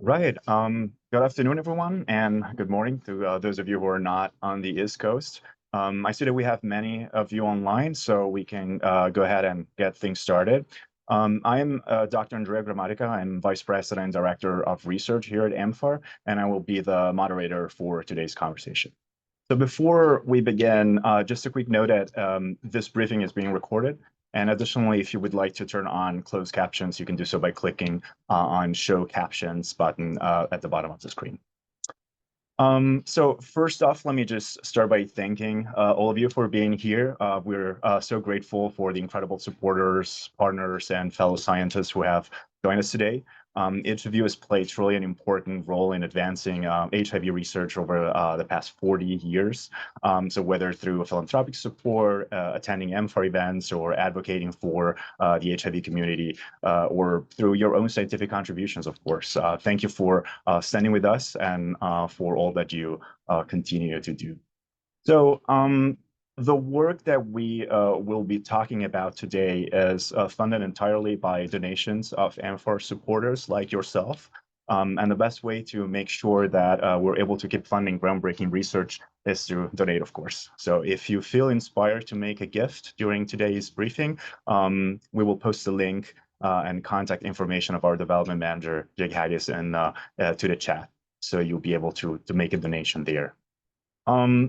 Right. Good afternoon, everyone, and good morning to those of you who are not on the East Coast. I see that we have many of you online, so we can go ahead and get things started. I am Dr. Andrea Gramatica. I'm Vice President and Director of Research here at amfAR, and I will be the moderator for today's conversation. So before we begin, just a quick note that this briefing is being recorded. And additionally, if you would like to turn on closed captions, you can do so by clicking on Show Captions button at the bottom of the screen. So first off, let me just start by thanking all of you for being here. We're so grateful for the incredible supporters, partners, and fellow scientists who have joined us today. Each of you has played truly an important role in advancing HIV research over the past 40 years. So whether through philanthropic support, attending amfAR events, or advocating for the HIV community, or through your own scientific contributions, of course. Thank you for standing with us and for all that you continue to do. So the work that we will be talking about today is funded entirely by donations of amfAR supporters like yourself. And the best way to make sure that we're able to keep funding groundbreaking research is to donate, of course. So if you feel inspired to make a gift during today's briefing, we will post a link and contact information of our development manager, Jake Haggis, to the chat. So you'll be able to make a donation there.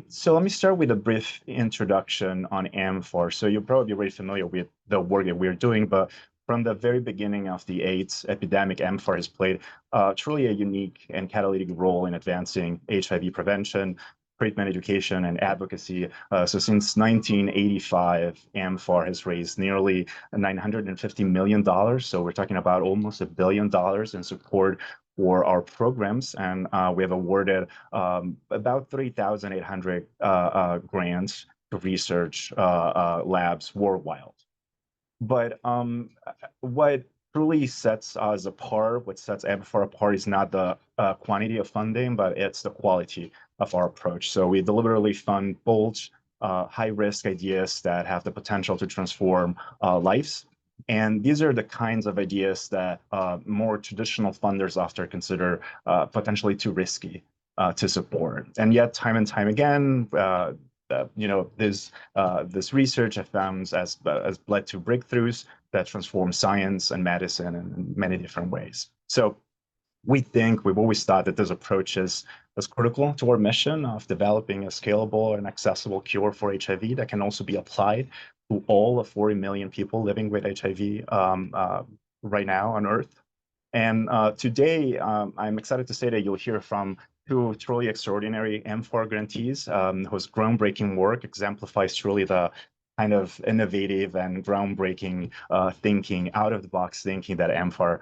So let me start with a brief introduction on amfAR. So you'll probably be very familiar with the work that we're doing, but from the very beginning of the AIDS epidemic, amfAR has played truly a unique and catalytic role in advancing HIV prevention, treatment education, and advocacy. So since 1985, amfAR has raised nearly $950 million. So we're talking about almost $1 billion in support for our programs, and we have awarded about 3,800 grants to research labs worldwide. But what truly sets us apart, what sets amfAR apart, is not the quantity of funding, but it's the quality of our approach. So we deliberately fund bold, high-risk ideas that have the potential to transform lives. And these are the kinds of ideas that more traditional funders often consider potentially too risky to support. And yet, time and time again, this research I found has led to breakthroughs that transform science and medicine in many different ways. So we've always thought that this approach is critical to our mission of developing a scalable and accessible cure for HIV that can also be applied to all of 40 million people living with HIV right now on Earth. And today, I'm excited to say that you'll hear from two truly extraordinary amfAR grantees whose groundbreaking work exemplifies truly the kind of innovative and groundbreaking thinking, out-of-the-box thinking that amfAR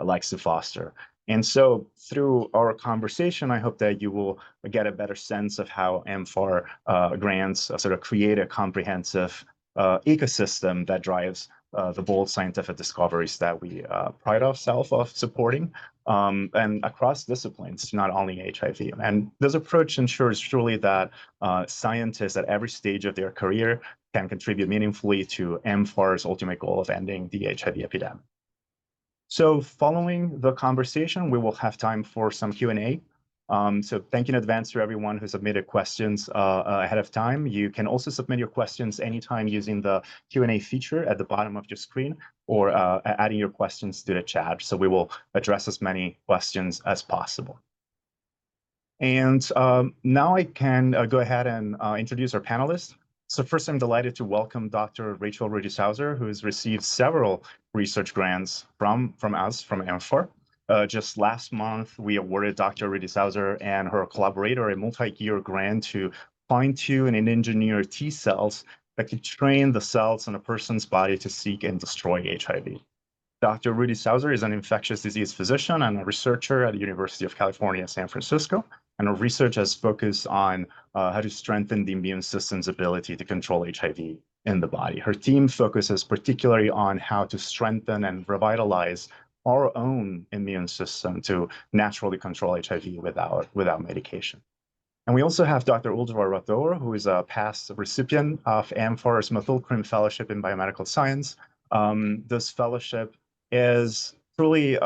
likes to foster. And so through our conversation, I hope that you will get a better sense of how amfAR grants sort of create a comprehensive ecosystem that drives the bold scientific discoveries that we pride ourselves of supporting, and across disciplines, not only HIV. And this approach ensures truly that scientists at every stage of their career can contribute meaningfully to amfAR's ultimate goal of ending the HIV epidemic. So following the conversation, we will have time for some Q&A. So thank you in advance to everyone who submitted questions ahead of time. You can also submit your questions anytime using the Q&A feature at the bottom of your screen, or adding your questions to the chat. So we will address as many questions as possible. And now I can go ahead and introduce our panelists. So first, I'm delighted to welcome Dr. Rachel Rudishauser, who has received several research grants from amfAR. Just last month, we awarded Dr. Rudishauser and her collaborator a multi-year grant to fine-tune and engineer T cells that could train the cells in a person's body to seek and destroy HIV. Dr. Rudishauser is an infectious disease physician and a researcher at the University of California, San Francisco, and her research has focused on how to strengthen the immune system's ability to control HIV in the body. Her team focuses particularly on how to strengthen and revitalize our own immune system to naturally control HIV without medication. And we also have Dr. Uldra Rathore, who is a past recipient of amfAR's Methylcrim Fellowship in Biomedical Science. This fellowship is truly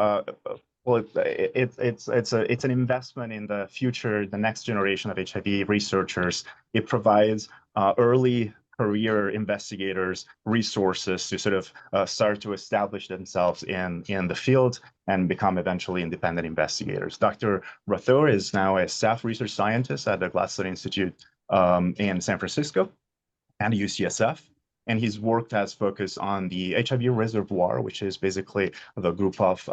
Well, it's an investment in the future, the next generation of HIV researchers. It provides early career investigators resources to sort of start to establish themselves in the field and become eventually independent investigators. Dr. Rathore is now a staff research scientist at the Gladstone Institute in San Francisco and UCSF. And his work has focused on the HIV reservoir, which is basically the group of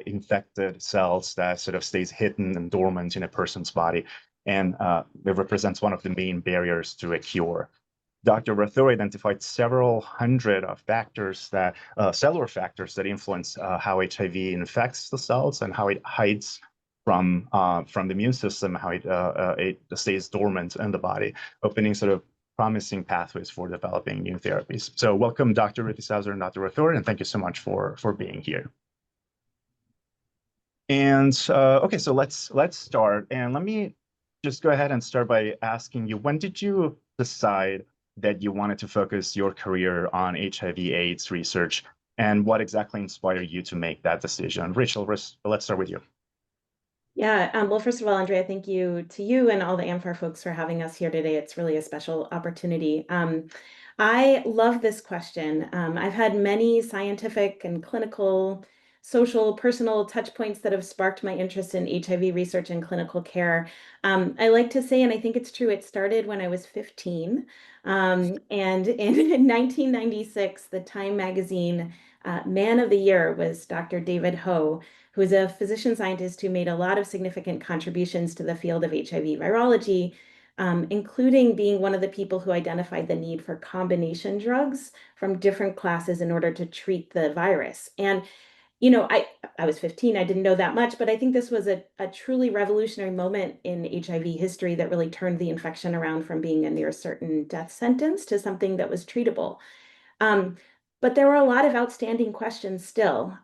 infected cells that sort of stays hidden and dormant in a person's body. And it represents one of the main barriers to a cure. Dr. Rathore identified several hundred of factors that cellular factors that influence how HIV infects the cells and how it hides from the immune system, how it stays dormant in the body, opening sort of promising pathways for developing new therapies. So welcome, Dr. Rithisauser and Dr. Rathore, and thank you so much for being here. And okay, so let's start. And let me just go ahead and start by asking you, when did you decide that you wanted to focus your career on HIV/AIDS research, and what exactly inspired you to make that decision? Rachel, let's start with you. Yeah, well, first of all, Andrea, thank you to you and all the amfAR folks for having us here today. It's really a special opportunity. I love this question. I've had many scientific and clinical, social, personal touch points that have sparked my interest in HIV research and clinical care. I like to say, and I think it's true, it started when I was 15. And in 1996, the Time magazine Man of the Year was Dr. David Ho, who is a physician scientist who made a lot of significant contributions to the field of HIV virology, including being one of the people who identified the need for combination drugs from different classes in order to treat the virus. And I was 15, I didn't know that much, but I think this was a truly revolutionary moment in HIV history that really turned the infection around from being a near certain death sentence to something that was treatable. Um, but there were a lot of outstanding questions still,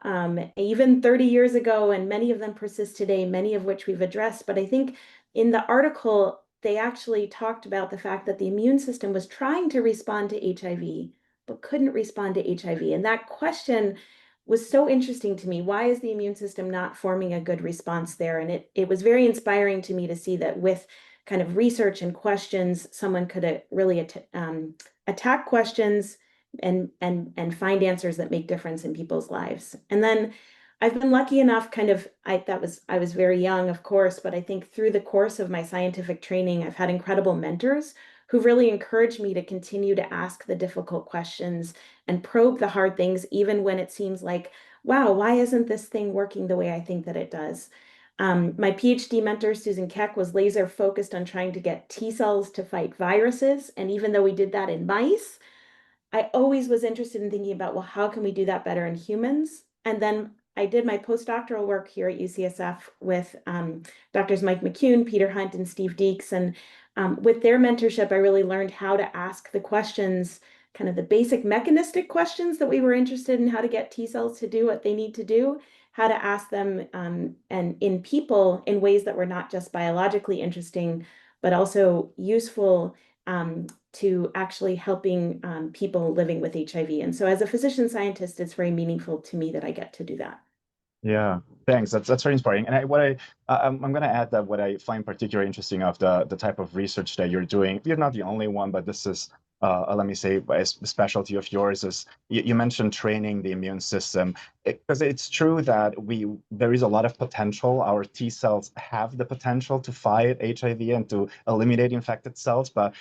even 30 years ago, and many of them persist today, many of which we've addressed. But I think in the article, they actually talked about the fact that the immune system was trying to respond to HIV, but couldn't respond to HIV. And that question was so interesting to me. Why is the immune system not forming a good response there? And it was very inspiring to me to see that with kind of research and questions, someone could really attack questions and find answers that make difference in people's lives. And then I've been lucky enough I was very young, of course, but I think through the course of my scientific training, I've had incredible mentors who really encouraged me to continue to ask the difficult questions and probe the hard things, even when it seems like, wow, why isn't this thing working the way I think that it does? My PhD mentor, Susan Keck, was laser focused on trying to get T cells to fight viruses. And even though we did that in mice, I always was interested in thinking about, well, how can we do that better in humans? And then I did my postdoctoral work here at UCSF with Doctors Mike McCune, Peter Hunt, and Steve Deeks. And with their mentorship, I really learned how to ask the questions, kind of the basic mechanistic questions that we were interested in, how to get T cells to do what they need to do, how to ask them and in people in ways that were not just biologically interesting, but also useful to actually helping people living with HIV. And so as a physician scientist, it's very meaningful to me that I get to do that. Yeah, thanks. That's very inspiring. And I'm going to add that what I find particularly interesting of the type of research that you're doing. You're not the only one, but this is let me say a specialty of yours is you mentioned training the immune system because it's true that there is a lot of potential. Our T cells have the potential to fight HIV and to eliminate infected cells, but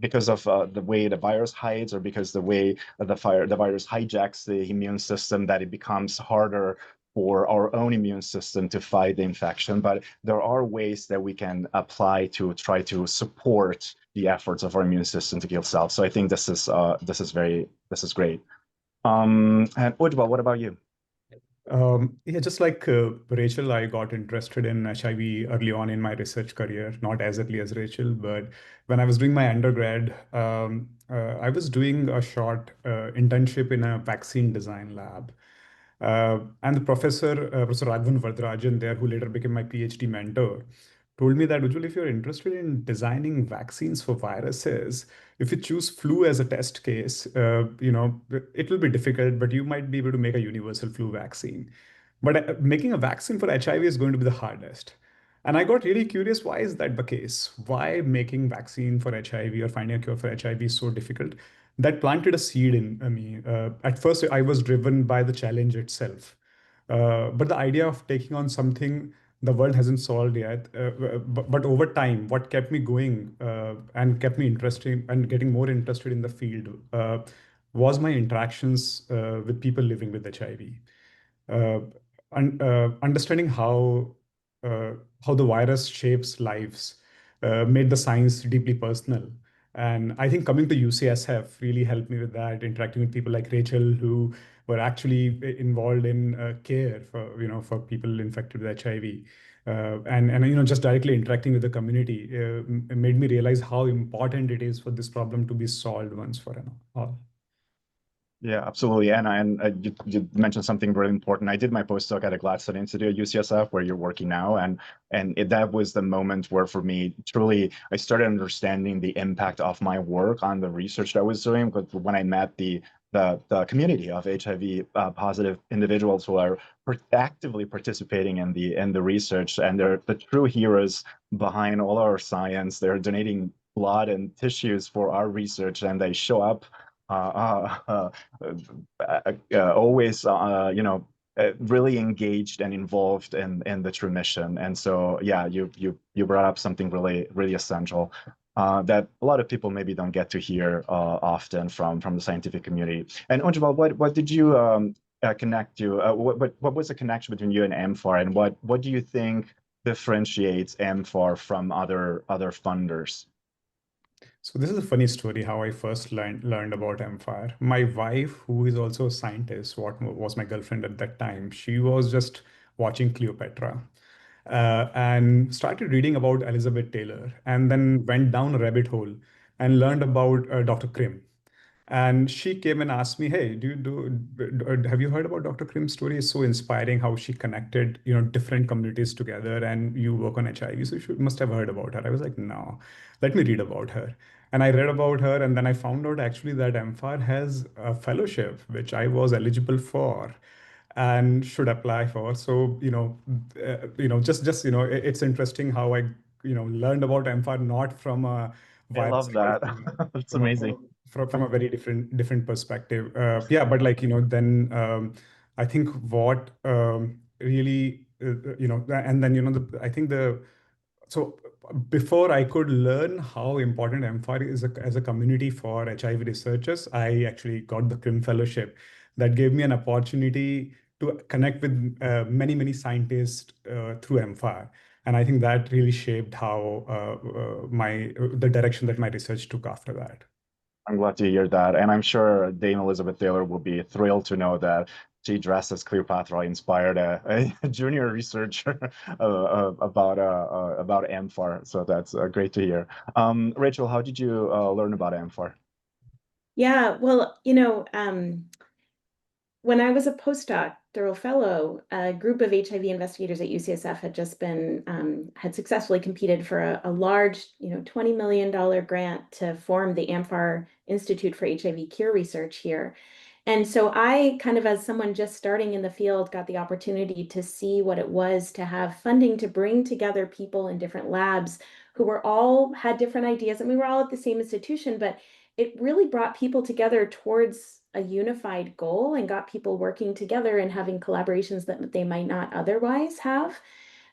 because of the way the virus hides or because the way the virus hijacks the immune system, that it becomes harder for our own immune system to fight the infection. But there are ways that we can apply to try to support the efforts of our immune system to kill cells. So I think this is great. And Ujjwal, what about you? Yeah, just like Rachel, I got interested in HIV early on in my research career, not as early as Rachel, but when I was doing my undergrad, I was doing a short internship in a vaccine design lab. And the Professor Raghavan Vardarajan there, who later became my PhD mentor, told me that, Ujjwal, if you're interested in designing vaccines for viruses, if you choose flu as a test case, it will be difficult, but you might be able to make a universal flu vaccine. but making a vaccine for HIV is going to be the hardest. And I got really curious, why is that the case? Why making vaccine for HIV or finding a cure for HIV is so difficult? That planted a seed in me. At first, I was driven by the challenge itself. But the idea of taking on something the world hasn't solved yet. But over time, what kept me going and kept me interested and getting more interested in the field was my interactions with people living with HIV. Uh, Understanding uh, how the virus shapes lives made the science deeply personal. And I think coming to UCSF really helped me with that, interacting with people like Rachel, who were actually involved in care for for people infected with HIV. And just directly interacting with the community made me realize how important it is for this problem to be solved once for all. Yeah, absolutely. You mentioned something really important. I did my postdoc at a Gladstone Institute at UCSF, where you're working now, that was the moment where, for me, truly, I started understanding the impact of my work on the research that I was doing. But when I met the community of HIV positive individuals who are actively participating in the research, and they're the true heroes behind all our science. They're donating blood and tissues for our research, and they show up always, really engaged and involved in the true mission. And so, yeah, you brought up something really essential that a lot of people maybe don't get to hear often from the scientific community. And Ujjwal, what did you connect to? What was the connection between you and amfAR, and what do you think differentiates amfAR from other funders? So this is a funny story how I first learned about amfAR. My wife, who is also a scientist, what was my girlfriend at that time, she was just watching Cleopatra and started reading about Elizabeth Taylor, and then went down a rabbit hole and learned about Dr. Krim. And she came and asked me, "Hey, have you heard about Dr. Krim's story? It's so inspiring how she connected, different communities together, and you work on HIV, so must have heard about her." I was like, "No, let me read about her." And I read about her, and then I found out actually that amfAR has a fellowship which I was eligible for and should apply for. So, just it's interesting how I learned about amfAR not from a I virus love kind of that. thing, That's from a amazing. from a very different perspective. Yeah, but like then I think what really and then I think the so before I could learn how important amfAR is as a community for HIV researchers, I actually got the Crim Fellowship that gave me an opportunity to connect with many scientists through amfAR. And I think that really shaped how the direction that my research took after that. I'm glad to hear that. And I'm sure Dame Elizabeth Taylor will be thrilled to know that she dressed as Cleopatra inspired a junior researcher about amfAR. So that's great to hear. Rachel, how did you learn about amfAR? Yeah, well, when I was a postdoctoral fellow, a group of HIV investigators at UCSF had just been had successfully competed for a large, $20 million grant to form the amfAR Institute for HIV Cure Research here. And so I kind of, as someone just starting in the field, got the opportunity to see what it was to have funding to bring together people in different labs who were all had different ideas, and we were all at the same institution, but it really brought people together towards a unified goal and got people working together and having collaborations that they might not otherwise have.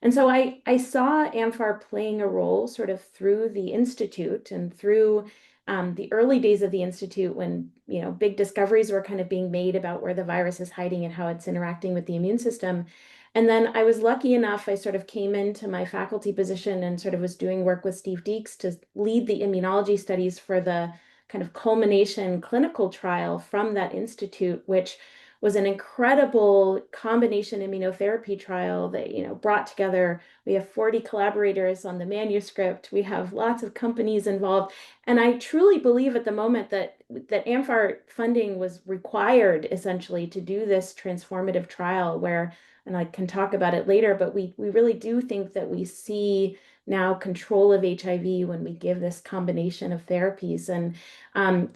And so I saw amfAR playing a role sort of through the Institute and through the early days of the Institute when, big discoveries were kind of being made about where the virus is hiding and how it's interacting with the immune system. And then I was lucky enough, I sort of came into my faculty position and sort of was doing work with Steve Deeks to lead the immunology studies for the kind of culmination clinical trial from that institute, which was an incredible combination immunotherapy trial that brought together. We have 40 collaborators on the manuscript. We have lots of companies involved, and I truly believe at the moment that amfAR funding was required essentially to do this transformative trial. Where, and I can talk about it later, but we really do think that we see now control of HIV when we give this combination of therapies. And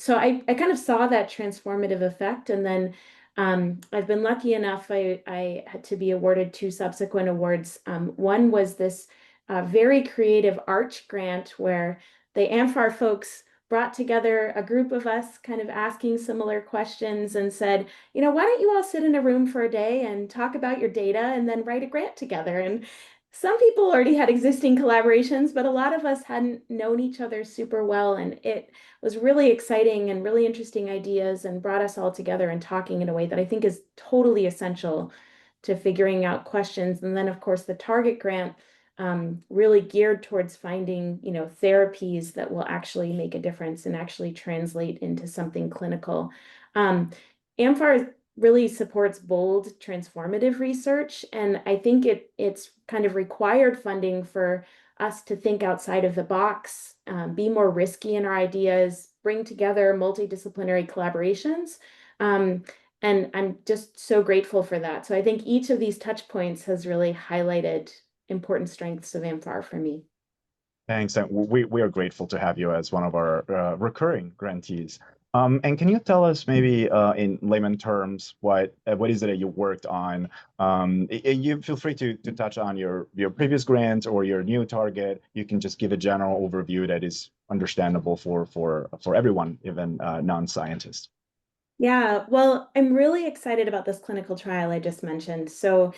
so I kind of saw that transformative effect. And then I've been lucky enough, I had to be awarded two subsequent awards. One was this very creative arch grant where the amfAR folks brought together a group of us kind of asking similar questions and said, why don't you all sit in a room for a day and talk about your data and then write a grant together? And some people already had existing collaborations, but a lot of us hadn't known each other super well. And it was really exciting and really interesting ideas and brought us all together and talking in a way that I think is totally essential to figuring out questions. And then, of course, the Target grant really geared towards finding, therapies that will actually make a difference and actually translate into something clinical. amfAR really supports bold, transformative research, and I think it's kind of required funding for us to think outside of the box, be more risky in our ideas, bring together multidisciplinary collaborations. And I'm just so grateful for that. So I think each of these touch points has really highlighted important strengths of amfAR for me. Thanks, and we are grateful to have you as one of our recurring grantees. And can you tell us maybe in layman terms what is it that you worked on? You feel free to touch on your previous grant or your new target. You can just give a general overview that is understandable for everyone, even non-scientists. Yeah, well, I'm really excited about this clinical trial I just mentioned. So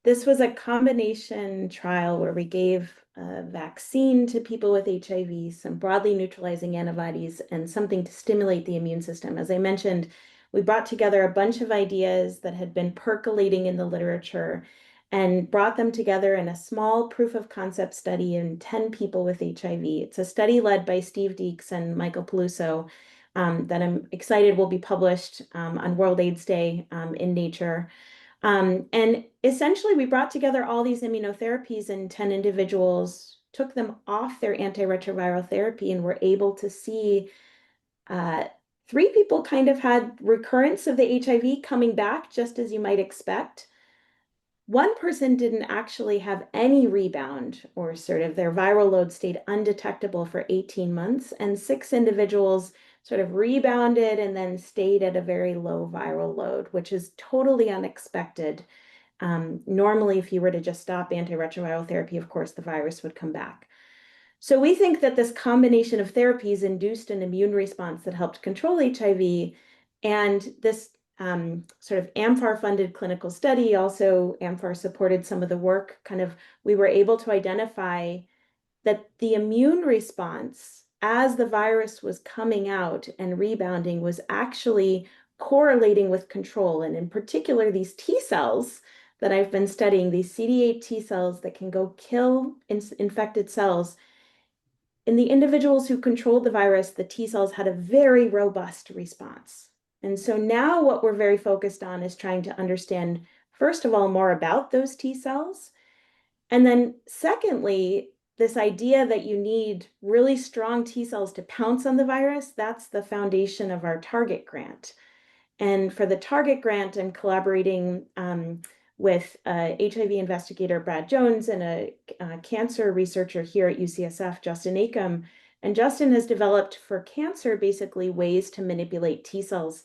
this was a combination trial where we gave a vaccine to people with HIV, some broadly neutralizing antibodies, and something to stimulate the immune system. As I mentioned, we brought together a bunch of ideas that had been percolating in the literature and brought them together in a small proof of concept study in 10 people with HIV. It's a study led by Steve Deeks and Michael Peluso that I'm excited will be published on World AIDS Day in Nature. And essentially, we brought together all these immunotherapies in 10 individuals, took them off their antiretroviral therapy, and were able to see uh, three people kind of had recurrence of the HIV coming back, just as you might expect. One person didn't actually have any rebound, or sort of their viral load stayed undetectable for 18 months, and six individuals sort of rebounded and then stayed at a very low viral load, which is totally unexpected. Normally, if you were to just stop antiretroviral therapy, of course, the virus would come back. So we think that this combination of therapies induced an immune response that helped control HIV, and this sort of amfAR-funded clinical study, also amfAR supported some of the work, we were able to identify that the immune response as the virus was coming out and rebounding was actually correlating with control. And in particular, these T cells that I've been studying, these CD8 T cells that can go kill infected cells, in the individuals who controlled the virus, the T cells had a very robust response. And so now what we're very focused on is trying to understand, first of all, more about those T cells. And then secondly, this idea that you need really strong T cells to pounce on the virus, that's the foundation of our Target grant. And for the Target grant, I'm collaborating with HIV investigator Brad Jones and a cancer researcher here at UCSF, Justin Acom. And Justin has developed for cancer basically ways to manipulate T cells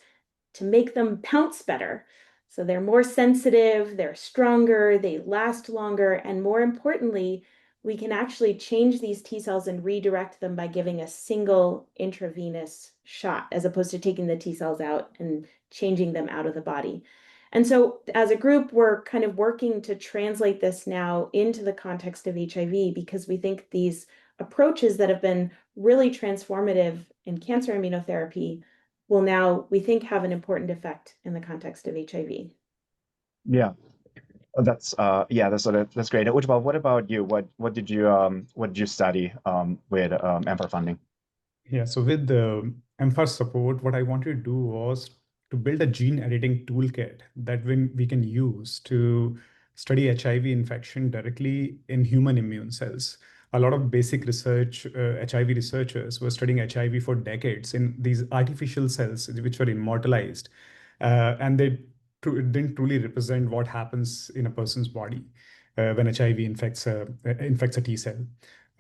to make them pounce better. So they're more sensitive, they're stronger, they last longer, and more importantly, we can actually change these T cells and redirect them by giving a single intravenous shot, as opposed to taking the T cells out and changing them out of the body. And so as a group, we're kind of working to translate this now into the context of HIV, because we think these approaches that have been really transformative in cancer immunotherapy will now, we think, have an important effect in the context of HIV. Yeah, that's great. What about you? What did you study with amfAR funding? Yeah, so with the amfAR support, what I wanted to do was to build a gene editing toolkit that we can use to study HIV infection directly in human immune cells. A lot of basic research, HIV researchers were studying HIV for decades in these artificial cells, which were immortalized, and they didn't truly represent what happens in a person's body when HIV infects a T cell.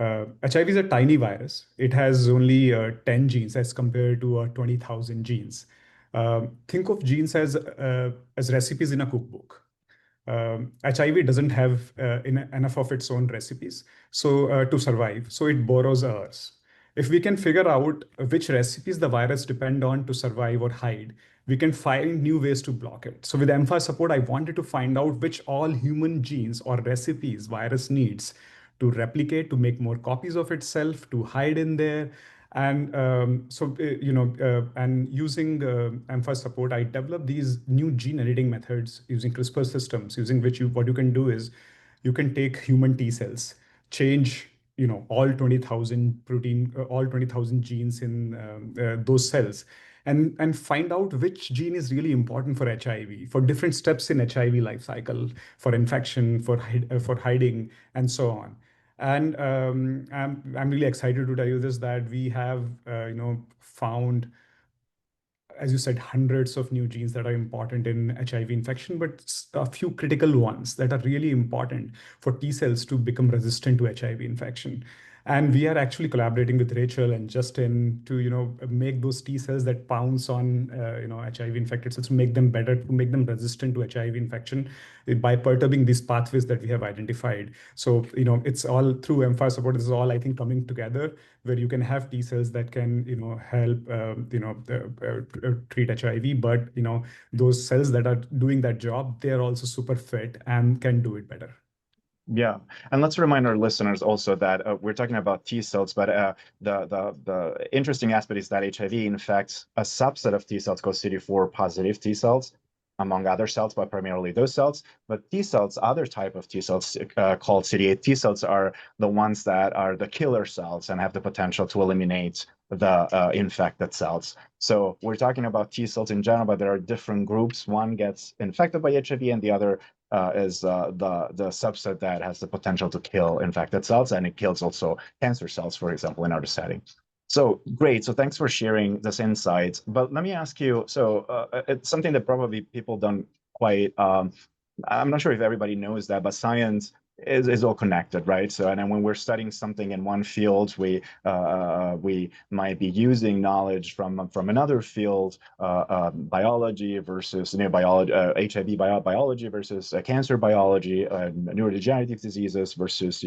HIV is a tiny virus. It has only 10 genes as compared to 20,000 genes. Think of genes as recipes in a cookbook. HIV doesn't have enough of its own recipes to survive, so it borrows ours. If we can figure out which recipes the virus depend on to survive or hide, we can find new ways to block it. So with amfAR support, I wanted to find out which all human genes or recipes virus needs to replicate, to make more copies of itself, to hide in there. And and using amfAR support, I developed these new gene editing methods using CRISPR systems, using which what you can do is you can take human T cells, change all 20,000 protein, all 20,000 genes in those cells, and find out which gene is really important for HIV, for different steps in HIV life cycle, for infection, for hiding, and so on. And I'm really excited to tell you this, that we have found, as you said, hundreds of new genes that are important in HIV infection, but a few critical ones that are really important for T cells to become resistant to HIV infection. And we are actually collaborating with Rachel and Justin to make those T cells that pounce on HIV infected cells, to make them better, to make them resistant to HIV infection by perturbing these pathways that we have identified. So it's all through amfAR support. This is all, I think, coming together, where you can have T cells that can help treat HIV, but those cells that are doing that job, they are also super fit and can do it better. Yeah, and let's remind our listeners also that we're talking about T cells, but the interesting aspect is that HIV infects a subset of T cells called CD4 positive T cells, among other cells, but primarily those cells. But T cells, other type of T cells called CD8 T cells, are the ones that are the killer cells and have the potential to eliminate the infected cells. So we're talking about T cells in general, but there are different groups. One gets infected by HIV, and the other is the subset that has the potential to kill infected cells, and it kills also cancer cells, for example, in our setting. So great. So thanks for sharing this insight. But let me ask you, so it's something that probably people don't quite, I'm not sure if everybody knows that, but science is all connected, right? So, and then when we're studying something in one field, we might be using knowledge from another field, biology versus biology, HIV biology versus cancer biology, neurodegenerative diseases versus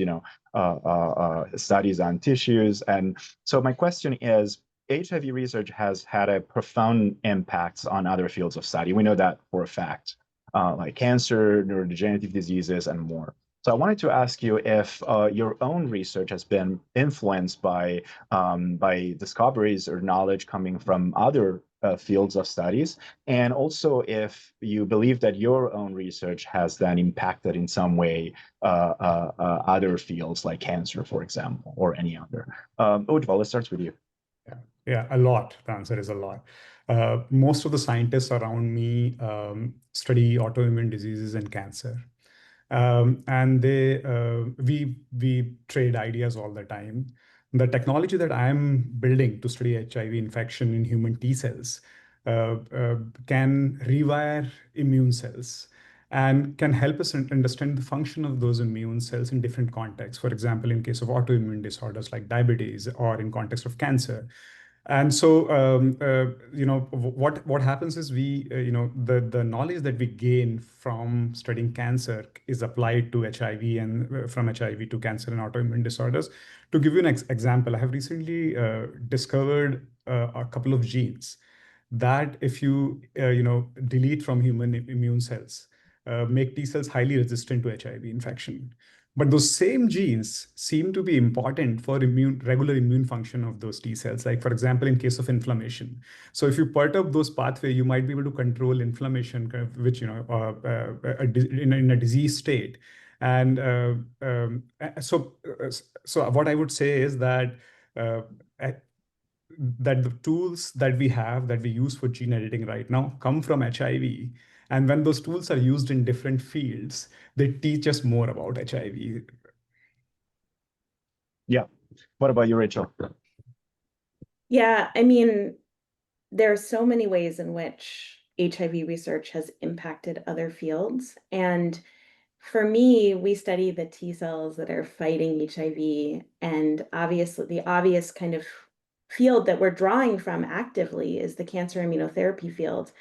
studies on tissues. And so my question is, HIV research has had a profound impact on other fields of study. We know that for a fact, like cancer, neurodegenerative diseases, and more. So I wanted to ask you if your own research has been influenced by discoveries or knowledge coming from other fields of studies, and also if you believe that your own research has then impacted in some way other fields like cancer, for example, or any other. Ujjwal, let's start with you. Yeah, a lot. The answer is a lot. Most of the scientists around me study autoimmune diseases and cancer. And we trade ideas all the time. The technology that I'm building to study HIV infection in human T cells can rewire immune cells and can help us understand the function of those immune cells in different contexts. For example, in case of autoimmune disorders like diabetes, or in context of cancer. And so, what happens is the knowledge that we gain from studying cancer is applied to HIV, and from HIV to cancer and autoimmune disorders. To give you an example, I have recently discovered a couple of genes that, if you delete from human immune cells, make T cells highly resistant to HIV infection. But those same genes seem to be important for regular immune function of those T cells. Like, for example, in case of inflammation. So if you perturb those pathways, you might be able to control inflammation, which, in a disease state. And so what I would say is that that the tools that we have, that we use for gene editing right now, come from HIV. And when those tools are used in different fields, they teach us more about HIV. Yeah. What about you, Rachel? Yeah, I mean, there are so many ways in which HIV research has impacted other fields. And for me, we study the T cells that are fighting HIV, and obviously the obvious kind of field that we're drawing from actively is the cancer immunotherapy field,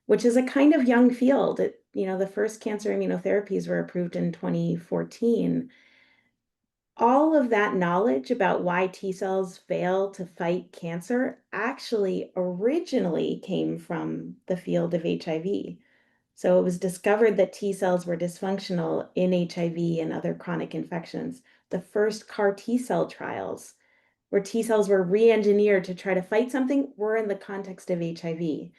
which is a kind of young field. The first cancer immunotherapies were approved in 2014. All of that knowledge about why T cells fail to fight cancer actually originally came from the field of HIV. So it was discovered that T cells were dysfunctional in HIV and other chronic infections. The first CAR T cell trials, where T cells were re-engineered to try to fight something, were in the context of HIV.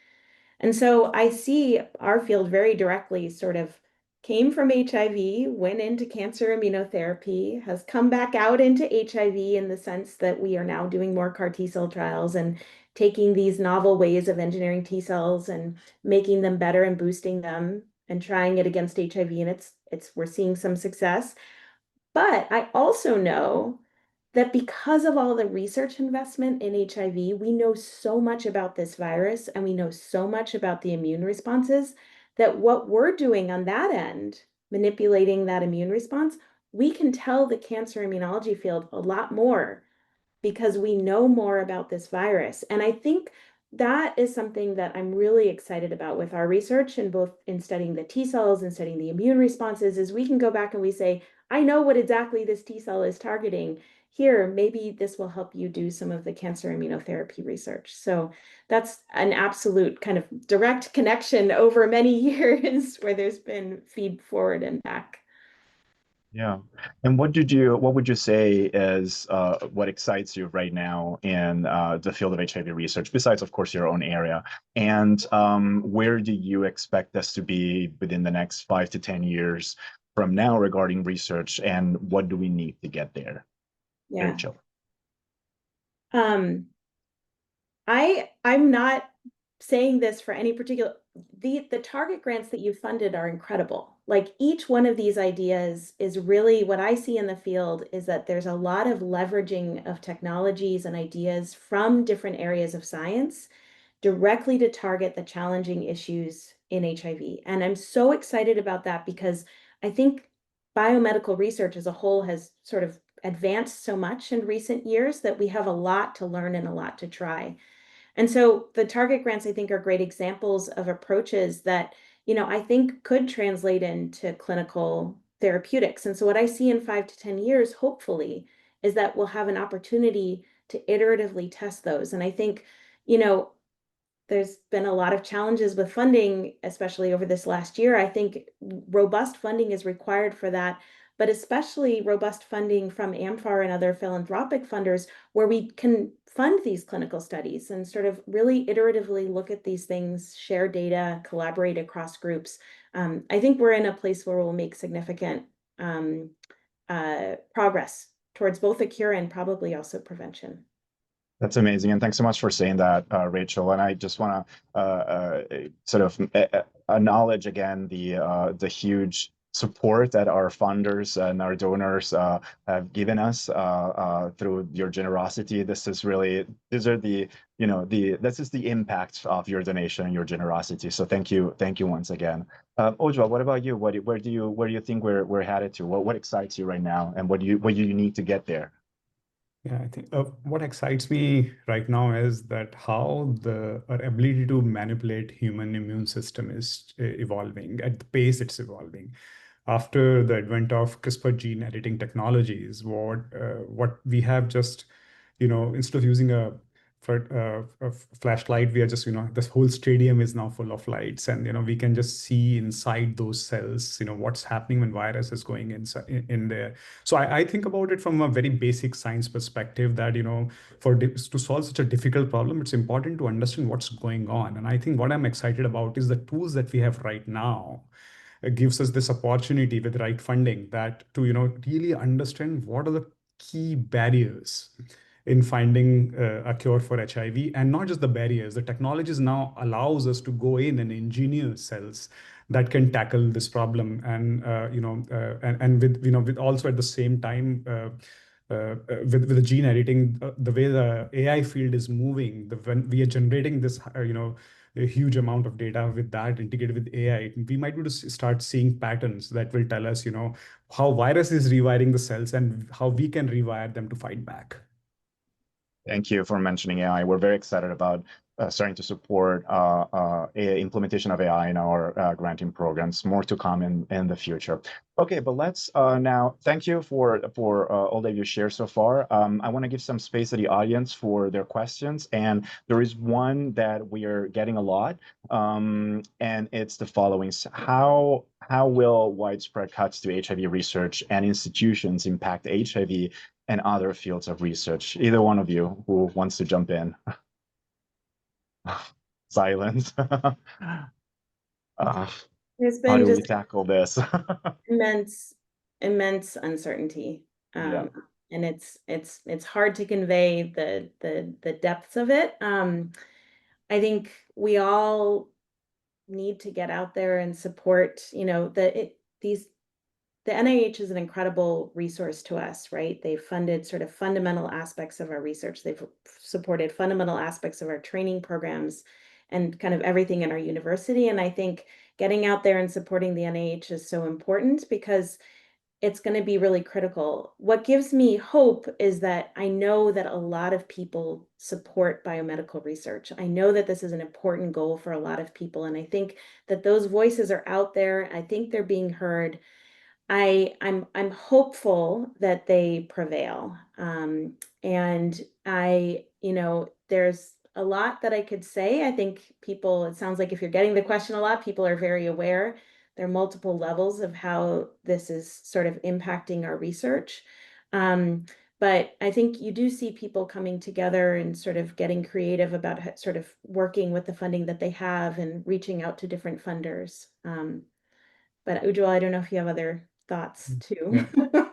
And so I see our field very directly sort of came from HIV, went into cancer immunotherapy, has come back out into HIV in the sense that we are now doing more CAR T cell trials and taking these novel ways of engineering T cells and making them better and boosting them and trying it against HIV. And we're seeing some success. But I also know that because of all the research investment in HIV, we know so much about this virus and we know so much about the immune responses that what we're doing on that end, manipulating that immune response, we can tell the cancer immunology field a lot more because we know more about this virus. And I think that is something that I'm really excited about with our research and both in studying the T cells and studying the immune responses is we can go back and we say, I know what exactly this T cell is targeting. Here, maybe this will help you do some of the cancer immunotherapy research. So that's an absolute kind of direct connection over many years where there's been feed forward and back. Yeah. And what would you say is what excites you right now in the field of HIV research, besides, of course, your own area? And where do you expect us to be within the next 5 to 10 years from now regarding research, and what do we need to get there, Yeah. Rachel? Um, I'm not saying this for any particular, the target grants that you funded are incredible. Like each one of these ideas is really what I see in the field is that there's a lot of leveraging of technologies and ideas from different areas of science directly to target the challenging issues in HIV. And I'm so excited about that because I think biomedical research as a whole has sort of advanced so much in recent years that we have a lot to learn and a lot to try. And so the target grants, I think, are great examples of approaches that, I think could translate into clinical therapeutics. And so what I see in 5 to 10 years, hopefully, is that we'll have an opportunity to iteratively test those. And I think, you know, there's been a lot of challenges with funding, especially over this last year. I think robust funding is required for that, but especially robust funding from amfAR and other philanthropic funders where we can fund these clinical studies and sort of really iteratively look at these things, share data, collaborate across groups. I think we're in a place where we'll make significant progress towards both a cure and probably also prevention. That's amazing, and thanks so much for saying that, Rachel. And I just want to sort of acknowledge again the huge support that our funders and our donors have given us through your generosity. These are the this is the impact of your donation and your generosity. So thank you once again. Ojwal, what about you? Where do you think we're headed to? What excites you right now, and what do you need to get there? Yeah, I think what excites me right now is that how our ability to manipulate human immune system is evolving at the pace it's evolving. After the advent of CRISPR gene editing technologies, what we have just, instead of using a flashlight, we are just, this whole stadium is now full of lights, and we can just see inside those cells, what's happening when virus is going in there. So I think about it from a very basic science perspective that, to solve such a difficult problem, it's important to understand what's going on. And I think what I'm excited about is the tools that we have right now gives us this opportunity with right funding that to, really understand what are the key barriers in finding a cure for HIV, and not just the barriers. The technologies now allows us to go in and engineer cells that can tackle this problem, and and with with also at the same time. With the gene editing, the way the AI field is moving, when we are generating this, a huge amount of data with that integrated with AI, we might be able to start seeing patterns that will tell us, how virus is rewiring the cells and how we can rewire them to fight back. Thank you for mentioning AI. We're very excited about starting to support implementation of AI in our granting programs. More to come in the future. Okay, but let's now thank you for all that you shared so far. I want to give some space to the audience for their questions, and there is one that we are getting a lot, and it's the following: how will widespread cuts to HIV research and institutions impact HIV and other fields of research? Either one of you who wants to jump in. Silence. There's How been do we just tackle this? immense, immense uncertainty. Yeah. And it's hard to convey the depths of it. I think we all need to get out there and support, the NIH is an incredible resource to us, right? They've funded sort of fundamental aspects of our research. They've supported fundamental aspects of our training programs and kind of everything in our university. And I think getting out there and supporting the NIH is so important because it's going to be really critical. What gives me hope is that I know that a lot of people support biomedical research. I know that this is an important goal for a lot of people. And I think that those voices are out there. I think they're being heard. I'm hopeful that they prevail. And there's a lot that I could say. I think people, it sounds like if you're getting the question a lot, people are very aware. There are multiple levels of how this is sort of impacting our research. But I think you do see people coming together and sort of getting creative about sort of working with the funding that they have and reaching out to different funders. But Ujjwal, I don't know if you have other thoughts too. Yeah.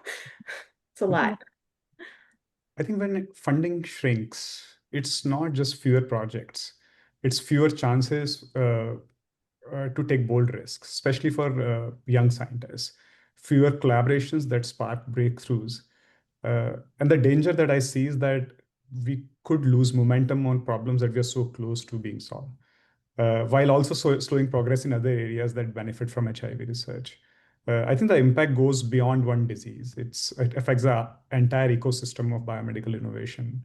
It's a lot. I think when funding shrinks, it's not just fewer projects, it's fewer chances to take bold risks, especially for young scientists, fewer collaborations that spark breakthroughs. And the danger that I see is that we could lose momentum on problems that we are so close to being solved, while also slowing progress in other areas that benefit from HIV research. I think the impact goes beyond one disease. It affects the entire ecosystem of biomedical innovation.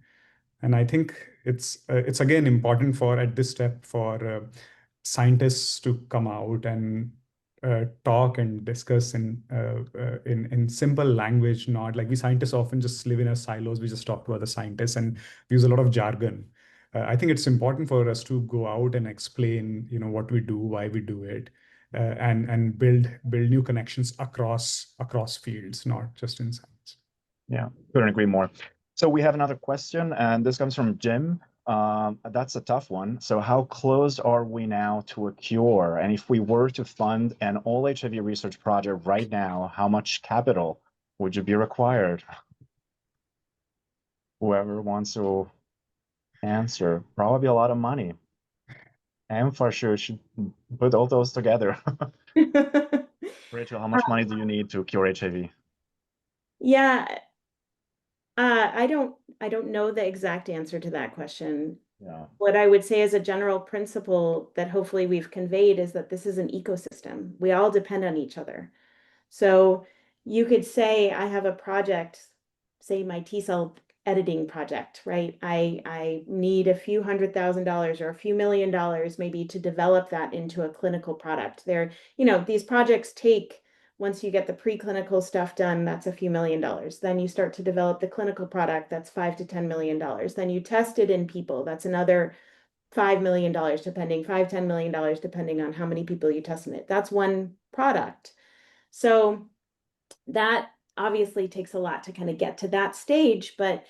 And I think it's again important for at this step for scientists to come out and talk and discuss in simple language, not like we scientists often just live in our silos. We just talk to other scientists and we use a lot of jargon. I think it's important for us to go out and explain, what we do, why we do it, and build new connections across fields, not just in science. Yeah, couldn't agree more. So we have another question, and this comes from Jim. That's a tough one. So how close are we now to a cure? And if we were to fund an all HIV research project right now, how much capital would you be required? Whoever wants to answer, probably a lot of money. amfAR should put all those together. Rachel, how much money do you need to cure HIV? Yeah, I don't know the exact answer to that question. Yeah. What I would say as a general principle that hopefully we've conveyed is that this is an ecosystem. We all depend on each other. So you could say I have a project, say my T cell editing project, right? I need a few $100,000 or a few $1,000,000 maybe to develop that into a clinical product. These projects take, once you get the preclinical stuff done, that's a few $1,000,000. Then you start to develop the clinical product, that's $5 to $10 million. Then you test it in people, that's another $5 million, $5, $10 million, depending on how many people you test in it. That's one product. So that obviously takes a lot to kind of get to that stage. But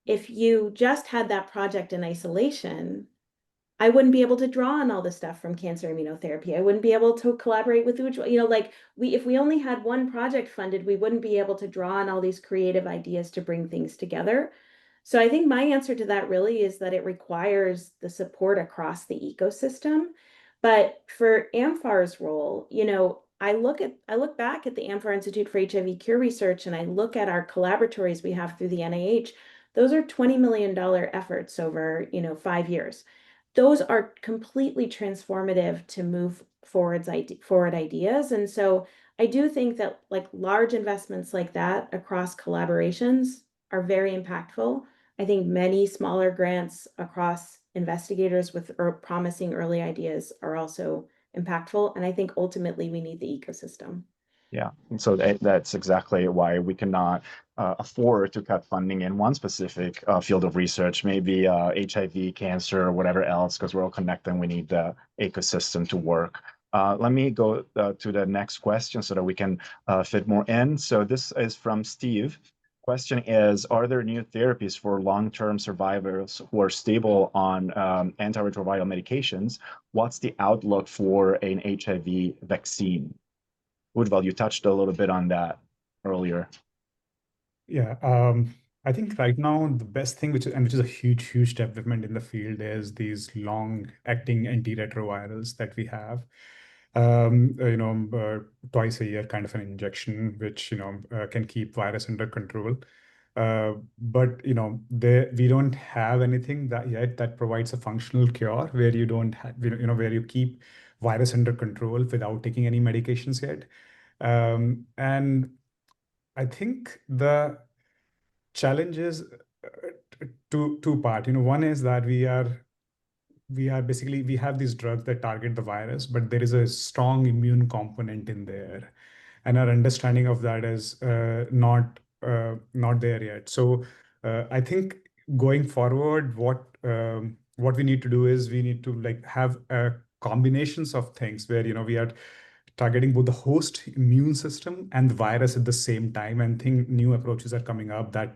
if you just had that project in isolation, I wouldn't be able to draw on all the stuff from cancer immunotherapy. I wouldn't be able to collaborate with Ujjwal. If we only had one project funded, we wouldn't be able to draw on all these creative ideas to bring things together. So I think my answer to that really is that it requires the support across the ecosystem. But for amfAR's role, I look back at the amfAR Institute for HIV Cure Research and I look at our collaboratories we have through the NIH. Those are $20 million efforts over, 5 years. Those are completely transformative to move forward ideas. And so I do think that large investments like that across collaborations are very impactful. I think many smaller grants across investigators with promising early ideas are also impactful. And I think ultimately we need the ecosystem. Yeah, and so that's exactly why we cannot afford to cut funding in one specific field of research, maybe HIV, cancer, or whatever else, because we're all connected and we need the ecosystem to work. Let me go to the next question so that we can fit more in. So this is from Steve. Question is, are there new therapies for long-term survivors who are stable on antiretroviral medications? What's the outlook for an HIV vaccine? Woodville, you touched a little bit on that earlier. Yeah, I think right now the best thing, which is a huge development in the field, is these long-acting antiretrovirals that we have. Twice a year kind of an injection, which can keep virus under control. But we don't have anything that yet that provides a functional cure where you don't have, where you keep virus under control without taking any medications yet. And I think the challenge is two part. One is that we are basically we have these drugs that target the virus, but there is a strong immune component in there, and our understanding of that is not there yet. So I think going forward, what we need to do is we need to like have combinations of things where we are targeting both the host immune system and the virus at the same time, and think new approaches are coming up that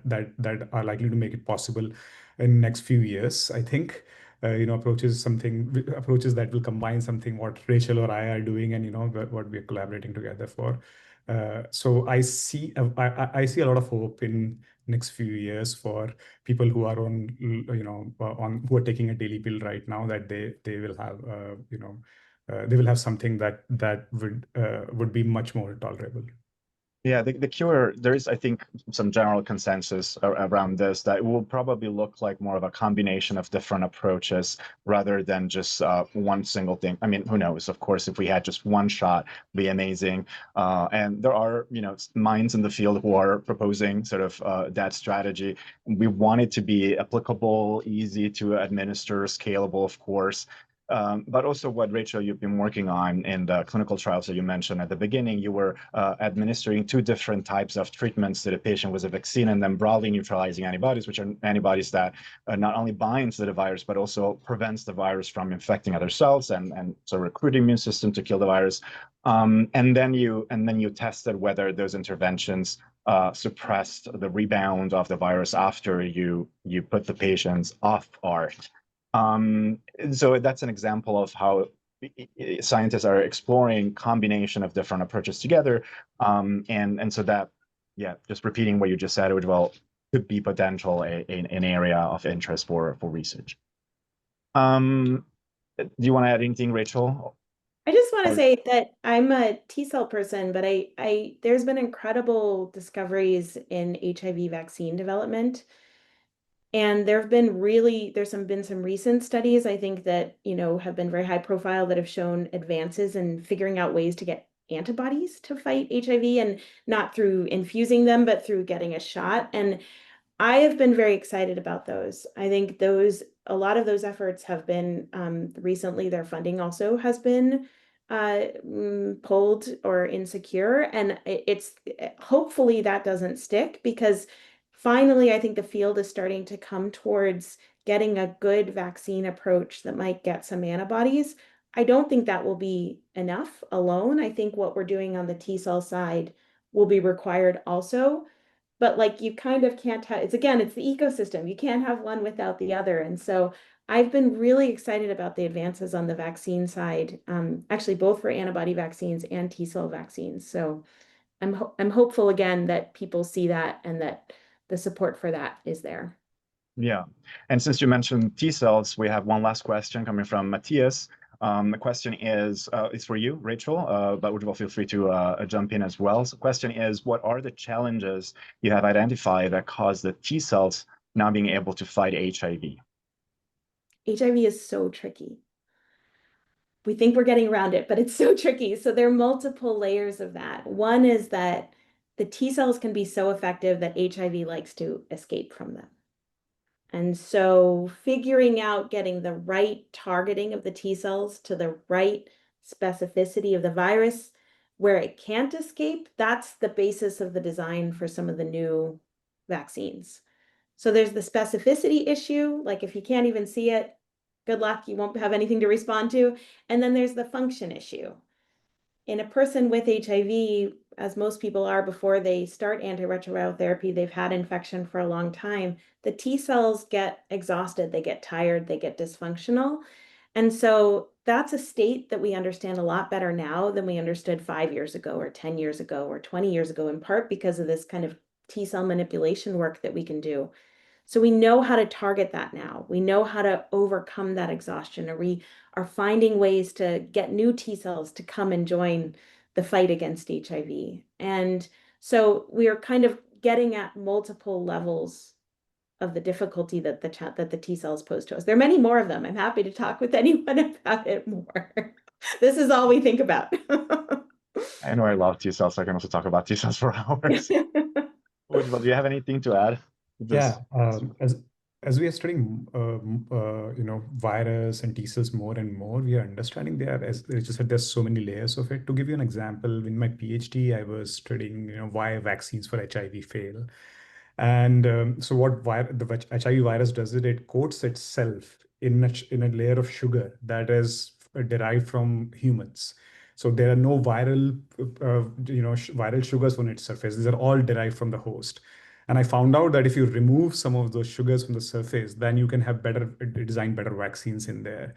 are likely to make it possible in next few years. I think approaches that will combine something what Rachel or I are doing, and what we are collaborating together for. So I see a lot of hope in next few years for people who are on who are taking a daily pill right now, that they will have they will have something that would be much more tolerable. Yeah, the cure, there is, I think, some general consensus around this that it will probably look like more of a combination of different approaches rather than just one single thing. I mean, who knows? Of course, if we had just one shot, be amazing. And there are, minds in the field who are proposing sort of that strategy. We want it to be applicable, easy to administer, scalable, of course. But also what, Rachel, you've been working on in the clinical trials that you mentioned at the beginning, you were administering two different types of treatments to the patient with a vaccine and then broadly neutralizing antibodies, which are antibodies that not only binds to the virus, but also prevents the virus from infecting other cells and so recruit the immune system to kill the virus. And then you tested whether those interventions suppressed the rebound of the virus after you put the patients off ART. So that's an example of how scientists are exploring combination of different approaches together. And so that, yeah, just repeating what you just said, it well could be potential an area of interest for research. Do you want to add anything, Rachel? I just want to say that I'm a T cell person, but there's been incredible discoveries in HIV vaccine development. And there's been some recent studies, I think, that, have been very high profile that have shown advances in figuring out ways to get antibodies to fight HIV, and not through infusing them, but through getting a shot. And I have been very excited about those. I think a lot of those efforts have been recently, their funding also has been pulled or insecure. And it's hopefully that doesn't stick, because finally, I think the field is starting to come towards getting a good vaccine approach that might get some antibodies. I don't think that will be enough alone. I think what we're doing on the T cell side will be required also. But like, you kind of can't have, it's the ecosystem. You can't have one without the other. And so I've been really excited about the advances on the vaccine side, actually both for antibody vaccines and T cell vaccines. So I'm hopeful again that people see that and that the support for that is there. Yeah, and since you mentioned T cells, we have one last question coming from Matthias. The question is for you, Rachel, but would you feel free to jump in as well. So the question is, what are the challenges you have identified that cause the T cells not being able to fight HIV? HIV is so tricky. We think we're getting around it, but it's so tricky. So there are multiple layers of that. One is that the T cells can be so effective that HIV likes to escape from them. And so figuring out getting the right targeting of the T cells to the right specificity of the virus where it can't escape, that's the basis of the design for some of the new vaccines. So there's the specificity issue, like if you can't even see it, good luck, you won't have anything to respond to. And then there's the function issue. In a person with HIV, as most people are before they start antiretroviral therapy, they've had infection for a long time, the T cells get exhausted, they get tired, they get dysfunctional. And so that's a state that we understand a lot better now than we understood 5 years ago or 10 years ago or 20 years ago, in part because of this kind of T cell manipulation work that we can do. So we know how to target that now. We know how to overcome that exhaustion, or we are finding ways to get new T cells to come and join the fight against HIV. And so we are kind of getting at multiple levels of the difficulty that the T cells pose to us. There are many more of them. I'm happy to talk with anyone about it more. This is all we think about. I know I love T cells, so I can also talk about T cells for hours. Ujjwal, do you have anything to add to Yeah, this? as we are studying, virus and T cells more and more, we are understanding there, as Rachel said, there's so many layers of it. To give you an example, in my PhD, I was studying, why vaccines for HIV fail. And so what the HIV virus does is it coats itself in a layer of sugar that is derived from humans. So there are no viral sugars on its surface. These are all derived from the host. And I found out that if you remove some of those sugars from the surface, then you can have design better vaccines in there.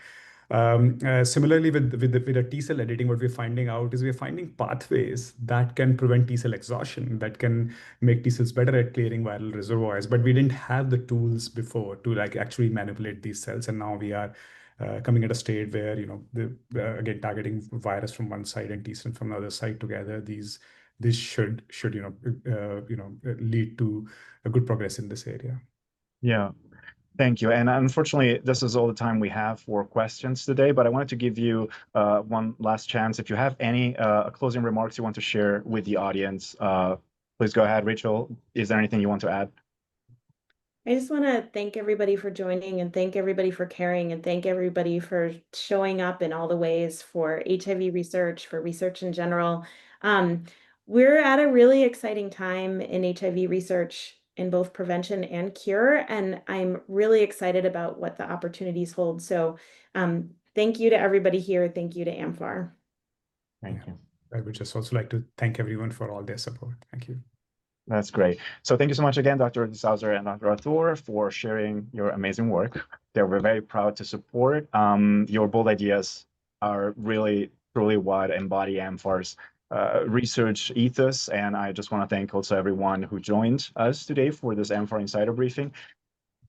Similarly, with the T cell editing, what we're finding out is we're finding pathways that can prevent T cell exhaustion, that can make T cells better at clearing viral reservoirs. But we didn't have the tools before to actually manipulate these cells, and now we are coming at a state where again, targeting virus from one side and T cell from the other side together. This should lead to a good progress in this area. Yeah. Thank you. And unfortunately, this is all the time we have for questions today, but I wanted to give you one last chance. If you have any closing remarks you want to share with the audience, please go ahead. Rachel, is there anything you want to add? I just want to thank everybody for joining, and thank everybody for caring, and thank everybody for showing up in all the ways for HIV research, for research in general. We're at a really exciting time in HIV research in both prevention and cure, and I'm really excited about what the opportunities hold. So thank you to everybody here. Thank you to amfAR. Thank you. I would just also like to thank everyone for all their support. Thank you. That's great. So thank you so much again, Dr. Sauser and Dr. Arthur, for sharing your amazing work. We're very proud to support. Your bold ideas are really, truly what embody amfAR's research ethos. And I just want to thank also everyone who joined us today for this amfAR Insider Briefing.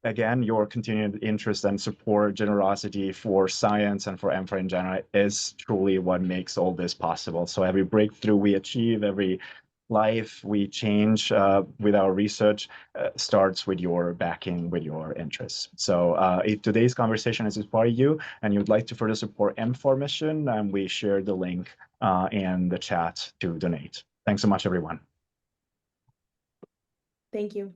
Again, your continued interest and support, generosity for science and for amfAR in general is truly what makes all this possible. So every breakthrough we achieve, every life we change with our research starts with your backing, with your interests. So if today's conversation has inspired you and you'd like to further support amfAR mission, we share the link in the chat to donate. Thanks so much, everyone. Thank you.